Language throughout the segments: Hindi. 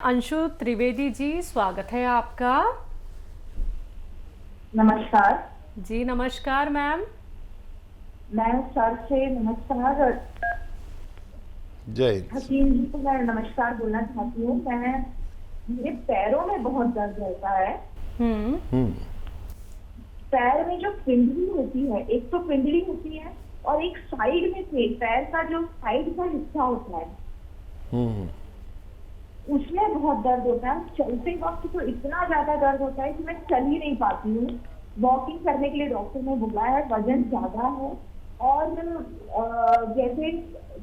अंशु त्रिवेदी जी, स्वागत है आपका। नमस्कार। जी नमस्कार मैम। मैं सर से नमस्कार। जय हिंद। हकीम जी को मैं नमस्कार बोलना चाहती हूँ। मेरे पैरों में बहुत दर्द रहता है। हम्म। पैर में जो पिंडली होती है, एक तो पिंडली होती है और एक साइड में से पैर का जो साइड का हिस्सा होता है उसमें बहुत दर्द होता है। चलते वक्त तो इतना ज्यादा दर्द होता है कि मैं चल ही नहीं पाती हूँ। वॉकिंग करने के लिए डॉक्टर ने बुलाया है, वजन ज्यादा है। और जैसे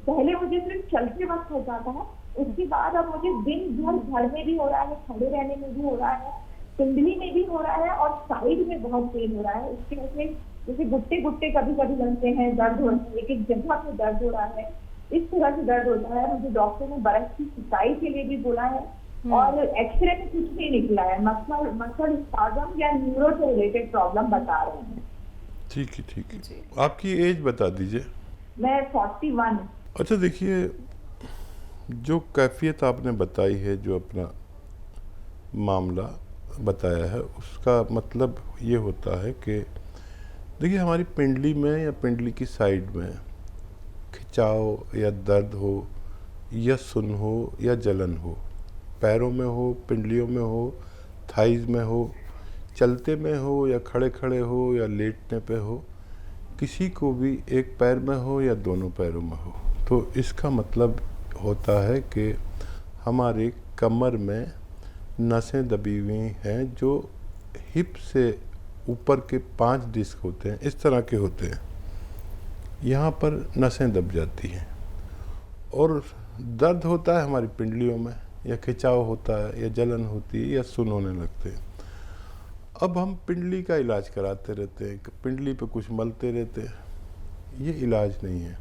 पहले मुझे सिर्फ चलते वक्त होता था, उसके बाद अब मुझे दिन भर घर में भी हो रहा है, खड़े रहने में भी हो रहा है, पिंडली में भी हो रहा है और साइड में बहुत पेन हो रहा है। उसकी वजह से जैसे गुट्टे गुट्टे कभी कभी लगते हैं, दर्द हो रहा है, एक एक जगह पे दर्द हो रहा है, इस तरह से दर्द होता है। मुझे डॉक्टर ने बर्फ की सिकाई के लिए भी बोला है और एक्सरे में कुछ नहीं निकला है। मसल स्पाज्म या न्यूरो से रिलेटेड प्रॉब्लम बता रहे हैं। ठीक है, ठीक है। आपकी एज बता दीजिए। मैं 41। अच्छा, देखिए, जो कैफियत आपने बताई है, जो अपना मामला बताया है, उसका मतलब ये होता है कि देखिए, हमारी पिंडली में या पिंडली की साइड में खिंचाव या दर्द हो या सुन हो या जलन हो, पैरों में हो, पिंडलियों में हो, थाइज में हो, चलते में हो या खड़े खड़े हो या लेटने पे हो, किसी को भी एक पैर में हो या दोनों पैरों में हो, तो इसका मतलब होता है कि हमारे कमर में नसें दबी हुई हैं, जो हिप से ऊपर के 5 डिस्क होते हैं, इस तरह के होते हैं। यहाँ पर नसें दब जाती हैं और दर्द होता है हमारी पिंडलियों में, या खिंचाव होता है या जलन होती है या सुन होने लगते हैं। अब हम पिंडली का इलाज कराते रहते हैं, पिंडली पे कुछ मलते रहते हैं, ये इलाज नहीं है।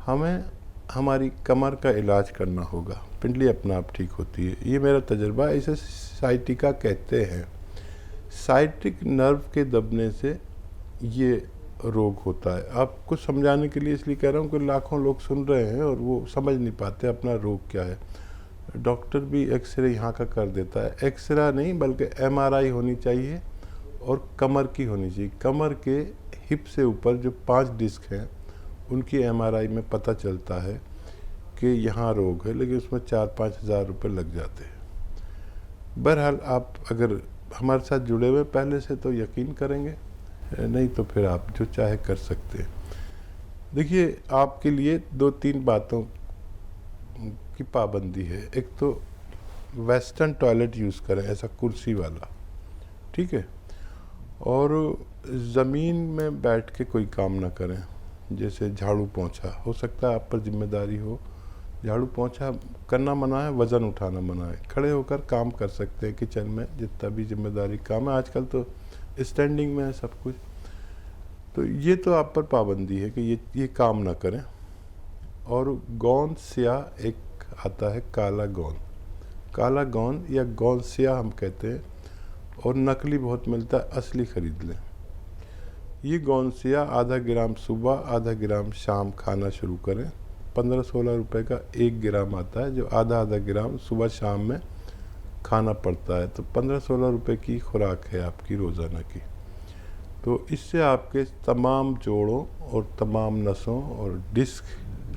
हमें हमारी कमर का इलाज करना होगा, पिंडली अपना आप ठीक होती है। ये मेरा तजुर्बा है। इसे साइटिका कहते हैं। साइटिक नर्व के दबने से ये रोग होता है। आपको समझाने के लिए इसलिए कह रहा हूँ कि लाखों लोग सुन रहे हैं और वो समझ नहीं पाते अपना रोग क्या है। डॉक्टर भी एक्सरे यहाँ का कर देता है। एक्सरे नहीं बल्कि एमआरआई होनी चाहिए और कमर की होनी चाहिए। कमर के हिप से ऊपर जो 5 डिस्क हैं उनकी एमआरआई में पता चलता है कि यहाँ रोग है, लेकिन उसमें 4-5 हज़ार रुपये लग जाते हैं। बहरहाल, आप अगर हमारे साथ जुड़े हुए पहले से तो यकीन करेंगे, नहीं तो फिर आप जो चाहे कर सकते हैं। देखिए, आपके लिए 2-3 बातों की पाबंदी है। एक तो वेस्टर्न टॉयलेट यूज़ करें, ऐसा कुर्सी वाला, ठीक है। और ज़मीन में बैठ के कोई काम ना करें, जैसे झाड़ू पोंछा। हो सकता है आप पर जिम्मेदारी हो, झाड़ू पोंछा करना मना है, वज़न उठाना मना है। खड़े होकर काम कर सकते हैं किचन में, जितना भी जिम्मेदारी काम है। आजकल तो स्टैंडिंग में है सब कुछ। तो ये तो आप पर पाबंदी है कि ये काम ना करें। और गोंद स्याह एक आता है, काला गोंद। काला गोंद या गोंद स्याह हम कहते हैं, और नकली बहुत मिलता है, असली ख़रीद लें। ये गोंद स्याह आधा ग्राम सुबह, आधा ग्राम शाम खाना शुरू करें। 15-16 रुपए का 1 ग्राम आता है, जो आधा आधा ग्राम सुबह शाम में खाना पड़ता है। तो 15-16 रुपए की खुराक है आपकी रोज़ाना की। तो इससे आपके तमाम जोड़ों और तमाम नसों और डिस्क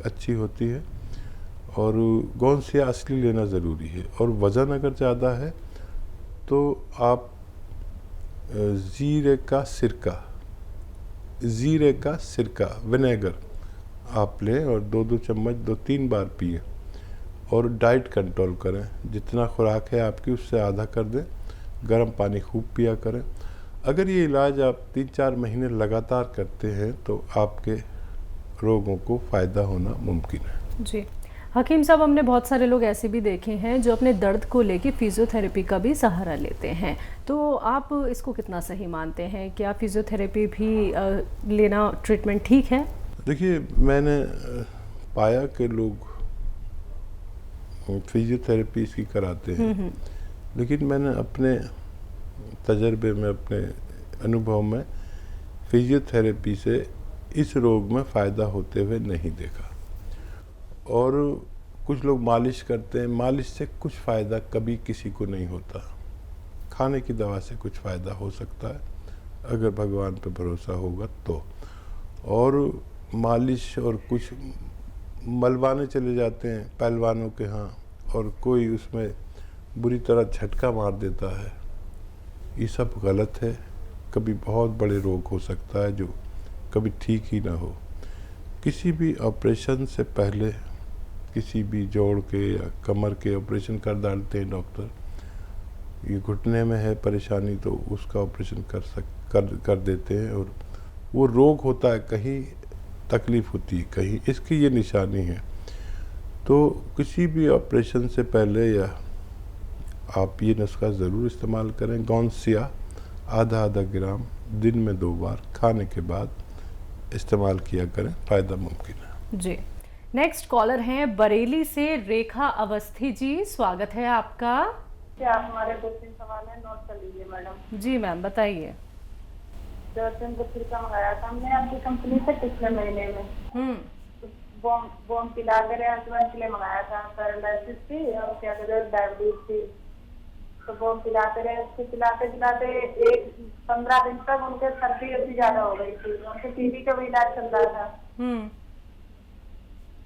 अच्छी होती है। और गोंद स्याह असली लेना ज़रूरी है। और वज़न अगर ज़्यादा है तो आप ज़ीरे का सिरका विनेगर आप लें और 2-2 चम्मच 2-3 बार पिए। और डाइट कंट्रोल करें, जितना खुराक है आपकी उससे आधा कर दें। गर्म पानी खूब पिया करें। अगर ये इलाज आप 3-4 महीने लगातार करते हैं तो आपके रोगों को फ़ायदा होना मुमकिन है। जी हकीम साहब, हमने बहुत सारे लोग ऐसे भी देखे हैं जो अपने दर्द को लेके फिजियोथेरेपी का भी सहारा लेते हैं, तो आप इसको कितना सही मानते हैं? क्या फिजियोथेरेपी भी लेना ट्रीटमेंट ठीक है? देखिए, मैंने पाया कि लोग फिजियोथेरेपी इसकी कराते हैं, लेकिन मैंने अपने तजर्बे में, अपने अनुभव में फिजियोथेरेपी से इस रोग में फ़ायदा होते हुए नहीं देखा। और कुछ लोग मालिश करते हैं, मालिश से कुछ फ़ायदा कभी किसी को नहीं होता। खाने की दवा से कुछ फ़ायदा हो सकता है अगर भगवान पे भरोसा होगा तो। और मालिश और कुछ मलबाने चले जाते हैं पहलवानों के यहाँ और कोई उसमें बुरी तरह झटका मार देता है, ये सब गलत है। कभी बहुत बड़े रोग हो सकता है जो कभी ठीक ही ना हो। किसी भी ऑपरेशन से पहले, किसी भी जोड़ के या कमर के ऑपरेशन कर डालते हैं डॉक्टर। ये घुटने में है परेशानी तो उसका ऑपरेशन कर देते हैं, और वो रोग होता है, कहीं तकलीफ़ होती है, कहीं इसकी ये निशानी है। तो किसी भी ऑपरेशन से पहले या आप ये नुस्खा ज़रूर इस्तेमाल करें। गौंसिया आधा ग्राम दिन में 2 बार खाने के बाद इस्तेमाल किया करें, फ़ायदा मुमकिन है। जी, नेक्स्ट कॉलर हैं बरेली से रेखा अवस्थी जी, स्वागत है आपका। क्या हमारे 2-3 सवाल है, नोट कर लीजिए मैडम। जी मैम बताइए। जर्सन को फिर का मंगाया था हमने आपकी कंपनी से पिछले महीने में। बॉम पिला कर हस्बैंड के लिए मंगाया था, पैरालिसिस थी और क्या कहते हैं डायबिटीज थी। तो बॉम पिलाते रहे, उसको पिलाते 15 दिन तक उनके सर्दी अभी ज्यादा हो गई थी, उनके टीबी का भी इलाज चल रहा था।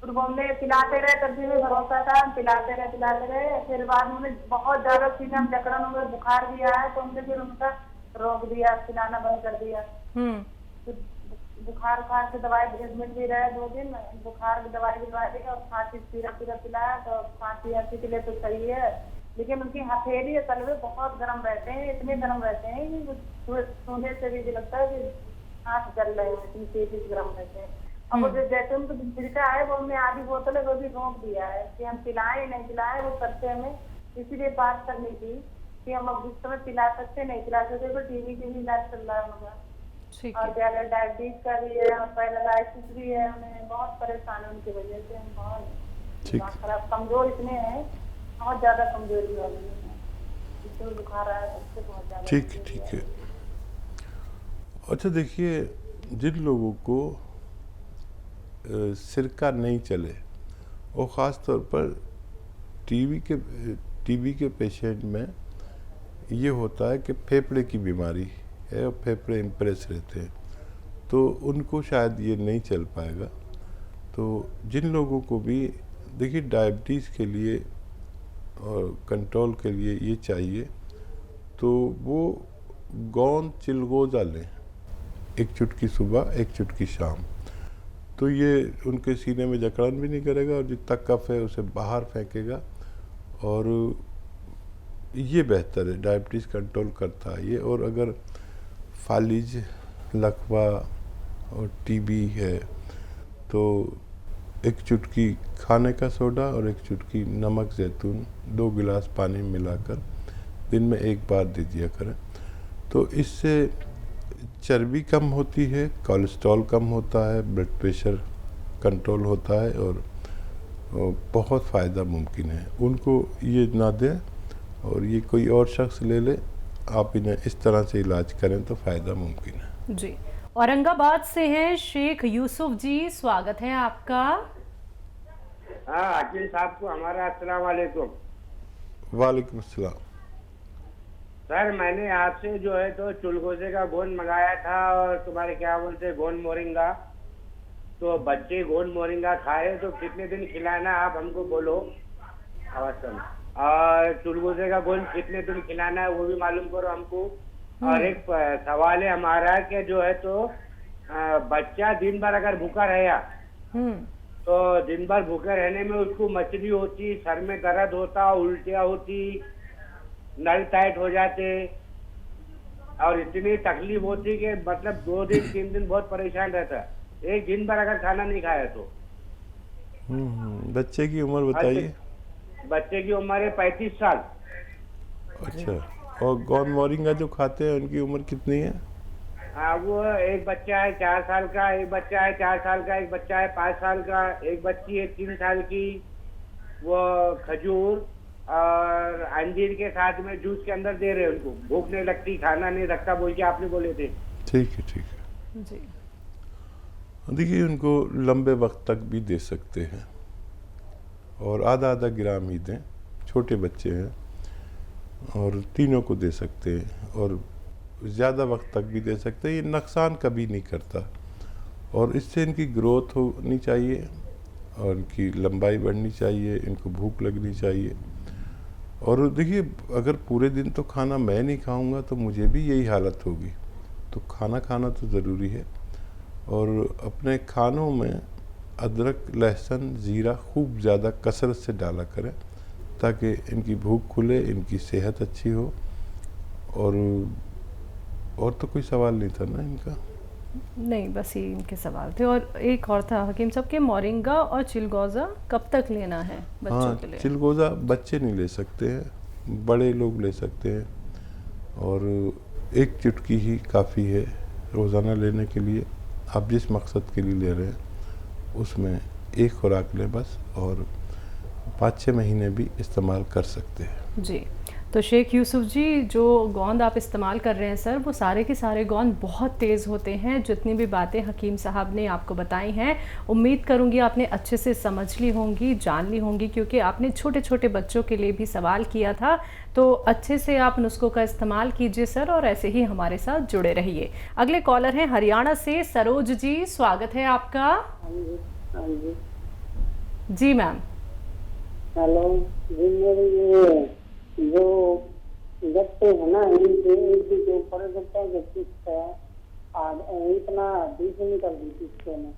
फिर बॉम ने पिलाते रहे, तब भी भरोसा था, पिलाते रहे। फिर बाद में बहुत ज्यादा सीना में जकड़न हो गई, बुखार भी आया तो हमने फिर उनका रोक दिया, पिलाना बंद कर दिया। बुखार से दवाई एडमिट भी रहे 2 दिन, बुखार की दवाई दी और खांसी सिरप पिलाया तो खांसी के लिए तो सही है, लेकिन उनकी हथेली और तलवे बहुत गर्म रहते हैं, इतने गर्म रहते हैं कि सोने से भी लगता है कि हाथ जल रहे हैं, इतनी तेजी से गर्म रहते हैं। अब वो जैसे उनको छिड़का है वो हमने आधी बोतल है वो भी रोक दिया है कि हम पिलाएं नहीं पिलाएं, वो करते हमें इसीलिए बात करनी थी कि हम अब इस समय पिला सकते नहीं पिला सकते, तो टीवी के भी इलाज चल रहा है उनका, और क्या डायबिटीज का भी है और पैरालिसिस भी है। हमें बहुत परेशान है उनकी वजह से, हम बहुत खराब कमजोर इतने हैं, बहुत ज्यादा कमजोरी वाली है, इससे बुखार आया उससे बहुत ज्यादा। ठीक है। अच्छा देखिए, जिन लोगों को सिरका नहीं चले और ख़ास तौर पर टीबी के पेशेंट में ये होता है कि फेफड़े की बीमारी है और फेफड़े इम्प्रेस रहते हैं, तो उनको शायद ये नहीं चल पाएगा। तो जिन लोगों को भी देखिए डायबिटीज़ के लिए और कंट्रोल के लिए ये चाहिए तो वो गोंद चिलगोज़ा लें, 1 चुटकी सुबह 1 चुटकी शाम, तो ये उनके सीने में जकड़न भी नहीं करेगा और जितना कफ है उसे बाहर फेंकेगा, और ये बेहतर है, डायबिटीज़ कंट्रोल करता है ये। और अगर फालिज, लकवा और टीबी है तो 1 चुटकी खाने का सोडा और 1 चुटकी नमक जैतून 2 गिलास पानी में मिलाकर दिन में 1 बार दे दिया करें, तो इससे चर्बी कम होती है, कोलेस्ट्रॉल कम होता है, ब्लड प्रेशर कंट्रोल होता है और बहुत फ़ायदा मुमकिन है। उनको ये ना दें और ये कोई और शख्स ले ले, आप इन्हें इस तरह से इलाज करें तो फ़ायदा मुमकिन है। जी, औरंगाबाद से हैं शेख यूसुफ जी, स्वागत है आपका। हाँ अकील साहब को हमारा अस्सलाम वालेकुम। वालेकुम अस्सलाम। सर मैंने आपसे जो है तो चुलगोजे का गोंद मंगाया था और तुम्हारे क्या बोलते गोंद मोरिंगा, तो बच्चे गोंद मोरिंगा खाए तो कितने दिन खिलाना आप हमको बोलो अवश्य, और चुलगोजे का गोंद कितने दिन खिलाना है वो भी मालूम करो हमको। और एक सवाल है हमारा कि जो है तो बच्चा दिन भर अगर भूखा रहा तो दिन भर भूखे रहने में उसको मचली होती, सर में दर्द होता, उल्टियाँ होती, नल टाइट हो जाते और इतनी तकलीफ होती कि मतलब 2 दिन 3 दिन बहुत परेशान रहता, एक दिन भर अगर खाना नहीं खाया तो। बच्चे की उम्र बताइए। बच्चे की उम्र है 35 साल। अच्छा, और गोंद मोरिंगा जो खाते हैं उनकी उम्र कितनी है? हाँ वो एक बच्चा है 4 साल का, एक बच्चा है 4 साल का, एक बच्चा है 5 साल का, एक बच्ची है 3 साल की। वो खजूर और अंजीर के साथ में जूस के अंदर दे रहे हैं उनको, भूख नहीं लगती, खाना नहीं रखता बोल के आपने बोले थे। ठीक है जी। देखिए उनको लंबे वक्त तक भी दे सकते हैं, और आधा आधा ग्राम ही दें, छोटे बच्चे हैं, और तीनों को दे सकते हैं और ज़्यादा वक्त तक भी दे सकते हैं। ये नुकसान कभी नहीं करता और इससे इनकी ग्रोथ होनी चाहिए और इनकी लंबाई बढ़नी चाहिए, इनको भूख लगनी चाहिए। और देखिए, अगर पूरे दिन तो खाना मैं नहीं खाऊंगा तो मुझे भी यही हालत होगी, तो खाना खाना तो ज़रूरी है। और अपने खानों में अदरक, लहसुन, ज़ीरा खूब ज़्यादा कसरत से डाला करें ताकि इनकी भूख खुले, इनकी सेहत अच्छी हो। और तो कोई सवाल नहीं था ना इनका? नहीं, बस ये इनके सवाल थे। और एक और था हकीम साहब के, मोरिंगा और चिलगोज़ा कब तक लेना है बच्चों के लिए? चिलगोज़ा बच्चे नहीं ले सकते हैं, बड़े लोग ले सकते हैं और एक चुटकी ही काफ़ी है रोज़ाना लेने के लिए। आप जिस मकसद के लिए ले रहे हैं उसमें एक खुराक लें बस, और 5-6 महीने भी इस्तेमाल कर सकते हैं। जी, तो शेख यूसुफ जी, जो गोंद आप इस्तेमाल कर रहे हैं सर, वो सारे के सारे गोंद बहुत तेज़ होते हैं। जितनी भी बातें हकीम साहब ने आपको बताई हैं, उम्मीद करूंगी आपने अच्छे से समझ ली होंगी, जान ली होंगी, क्योंकि आपने छोटे छोटे बच्चों के लिए भी सवाल किया था। तो अच्छे से आप नुस्खों का इस्तेमाल कीजिए सर, और ऐसे ही हमारे साथ जुड़े रहिए। अगले कॉलर हैं हरियाणा से सरोज जी, स्वागत है आपका। जी मैम। हेलो जी, मेरे ये जो गट्टे है ना, इनके एक के ऊपर गट्टा जो किस्त है इतना डीजल कर दी किस्ते ने।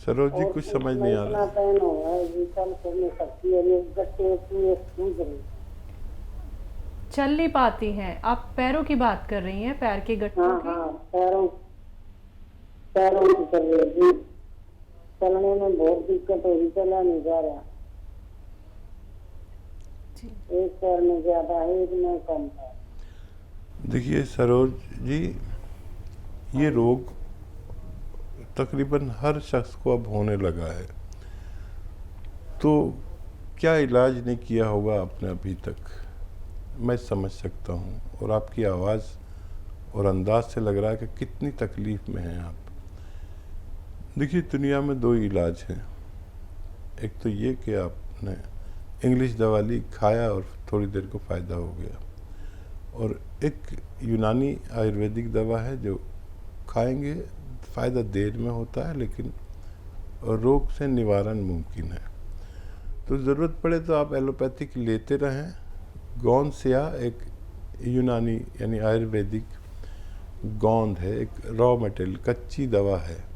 सरोज जी, कुछ समझ नहीं आ रहा। पैन हो है जी, कल करने सकती है, ये गट्टे पूरे सूज रहे। चल नहीं पाती हैं आप? पैरों की बात कर रही हैं, पैर के गट्टों की? हाँ, पैरों की कर रही है जी। चलने में बहुत दिक्कत हो रही, चला नहीं जा रहा। एक पैर में ज्यादा है, एक में कम है। देखिए सरोज जी, ये रोग तकरीबन हर शख्स को अब होने लगा है, तो क्या इलाज नहीं किया होगा आपने अभी तक, मैं समझ सकता हूँ। और आपकी आवाज़ और अंदाज से लग रहा है कि कितनी तकलीफ़ में हैं आप। देखिए, दुनिया में 2 इलाज हैं। एक तो ये कि आपने इंग्लिश दवा ली, खाया और थोड़ी देर को फ़ायदा हो गया, और एक यूनानी आयुर्वेदिक दवा है जो खाएंगे फ़ायदा देर में होता है, लेकिन रोग से निवारण मुमकिन है। तो ज़रूरत पड़े तो आप एलोपैथिक लेते रहें। गोंद स्या एक यूनानी यानी आयुर्वेदिक गोंद है, एक रॉ मटेरियल, कच्ची दवा है।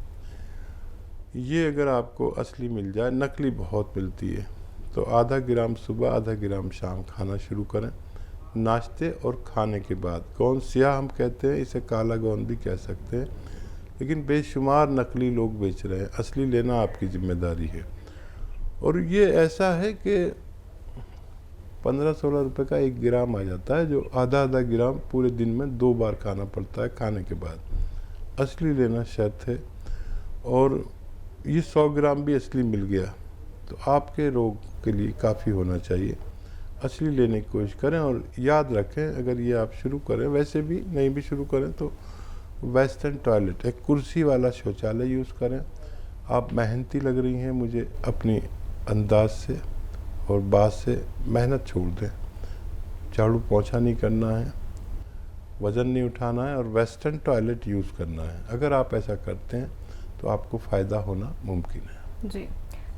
ये अगर आपको असली मिल जाए, नकली बहुत मिलती है, तो आधा ग्राम सुबह, आधा ग्राम शाम खाना शुरू करें, नाश्ते और खाने के बाद। गोंद स्या हम कहते हैं, इसे काला गोंद भी कह सकते हैं, लेकिन बेशुमार नकली लोग बेच रहे हैं। असली लेना आपकी जिम्मेदारी है। और ये ऐसा है कि 15-16 रुपए का 1 ग्राम आ जाता है, जो आधा आधा ग्राम पूरे दिन में 2 बार खाना पड़ता है खाने के बाद। असली लेना शर्त है। और ये 100 ग्राम भी असली मिल गया तो आपके रोग के लिए काफ़ी होना चाहिए। असली लेने की कोशिश करें, और याद रखें, अगर ये आप शुरू करें, वैसे भी नहीं भी शुरू करें, तो वेस्टर्न टॉयलेट, एक कुर्सी वाला शौचालय यूज़ करें। आप मेहनती लग रही हैं मुझे, अपनी अंदाज से और बात से मेहनत छोड़ दें। झाड़ू पोंछा नहीं करना है, वज़न नहीं उठाना है, और वेस्टर्न टॉयलेट यूज़ करना है। अगर आप ऐसा करते हैं तो आपको फ़ायदा होना मुमकिन है। जी,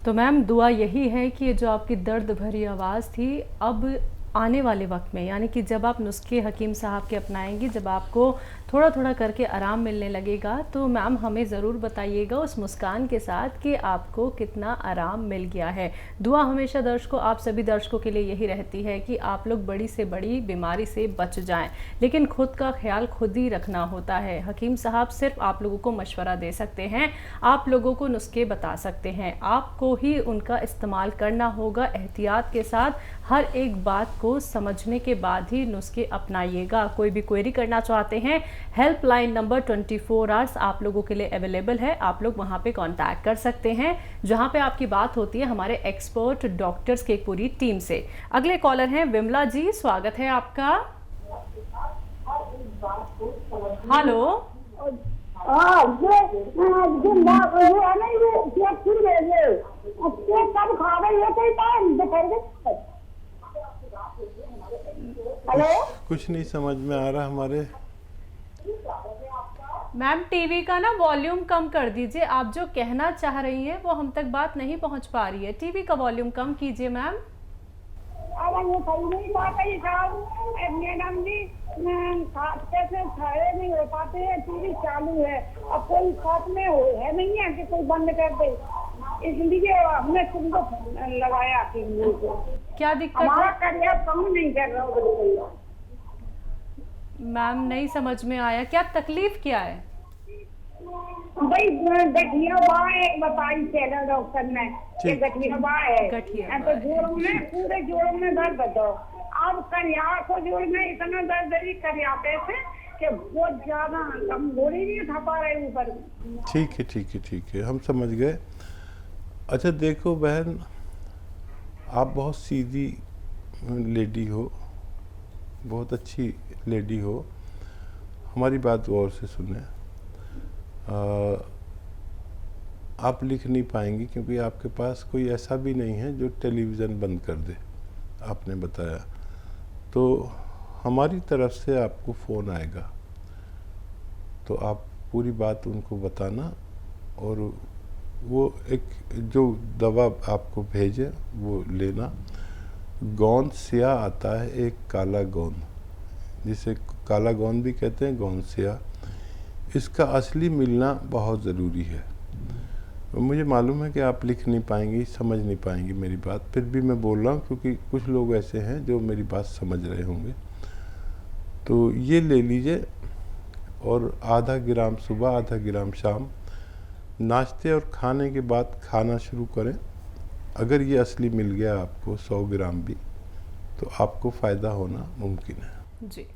तो मैम दुआ यही है कि ये जो आपकी दर्द भरी आवाज़ थी, अब आने वाले वक्त में, यानी कि जब आप नुस्खे हकीम साहब के अपनाएंगी, जब आपको थोड़ा थोड़ा करके आराम मिलने लगेगा, तो मैम हमें ज़रूर बताइएगा उस मुस्कान के साथ कि आपको कितना आराम मिल गया है। दुआ हमेशा दर्शकों, आप सभी दर्शकों के लिए यही रहती है कि आप लोग बड़ी से बड़ी बीमारी से बच जाएं, लेकिन खुद का ख्याल खुद ही रखना होता है। हकीम साहब सिर्फ आप लोगों को मशवरा दे सकते हैं, आप लोगों को नुस्खे बता सकते हैं, आपको ही उनका इस्तेमाल करना होगा एहतियात के साथ। हर एक बात को समझने के बाद ही नुस्खे अपनाइएगा। कोई भी क्वेरी करना चाहते हैं, हेल्पलाइन नंबर 24 आवर्स आप लोगों के लिए अवेलेबल है। आप लोग वहां पे कांटेक्ट कर सकते हैं, जहां पे आपकी बात होती है हमारे एक्सपर्ट डॉक्टर्स की एक पूरी टीम से। अगले कॉलर हैं विमला जी, स्वागत है आपका। हेलो हाँ जो है ना ये केक फिर गए ये केक कब खा गए ये कोई टाइम दोपहर के। हेलो कुछ नहीं समझ में आ रहा हमारे। मैम टीवी का ना वॉल्यूम कम कर दीजिए, आप जो कहना चाह रही हैं वो हम तक बात नहीं पहुंच पा रही है। टीवी का वॉल्यूम कम कीजिए मैम। अब ये सही नहीं बात है साहब मैडम जी खाते से खड़े नहीं हो पाते हैं टीवी चालू है अब कोई खौफ में है नहीं है कि कोई बंद कर दे इसलिए हमने तुमको लगाया टीवी को। क्या दिक्कत हमारा है करियर कम नहीं कर रहा बिल्कुल। मैम? नहीं समझ में आया, क्या तकलीफ क्या है? भाई गठिया बाँ एक बताई चैनल डॉक्टर ने कि गठिया बाँ है गठिया तो जोड़ों में पूरे जोड़ों में दर्द दो। अब करिया को जोड़ में इतना दर्द है करियाते से कि बहुत ज्यादा हम गोली नहीं उठा पा रहे ऊपर। ठीक है ठीक है ठीक है, हम समझ गए। अच्छा देखो बहन, आप बहुत सीधी लेडी हो, बहुत अच्छी लेडी हो, हमारी बात गौर से सुने। आप लिख नहीं पाएंगी क्योंकि आपके पास कोई ऐसा भी नहीं है जो टेलीविज़न बंद कर दे, आपने बताया। तो हमारी तरफ से आपको फ़ोन आएगा तो आप पूरी बात उनको बताना और वो एक जो दवा आपको भेजे वो लेना। गोंद सिया आता है एक काला गोंद, जिसे काला गोंद भी कहते हैं, गोंद सिया, इसका असली मिलना बहुत ज़रूरी है। मुझे मालूम है कि आप लिख नहीं पाएंगी, समझ नहीं पाएंगी मेरी बात, फिर भी मैं बोल रहा हूँ क्योंकि कुछ लोग ऐसे हैं जो मेरी बात समझ रहे होंगे। तो ये ले लीजिए और आधा ग्राम सुबह आधा ग्राम शाम, नाश्ते और खाने के बाद खाना शुरू करें। अगर ये असली मिल गया आपको 100 ग्राम भी तो आपको फ़ायदा होना मुमकिन है। जी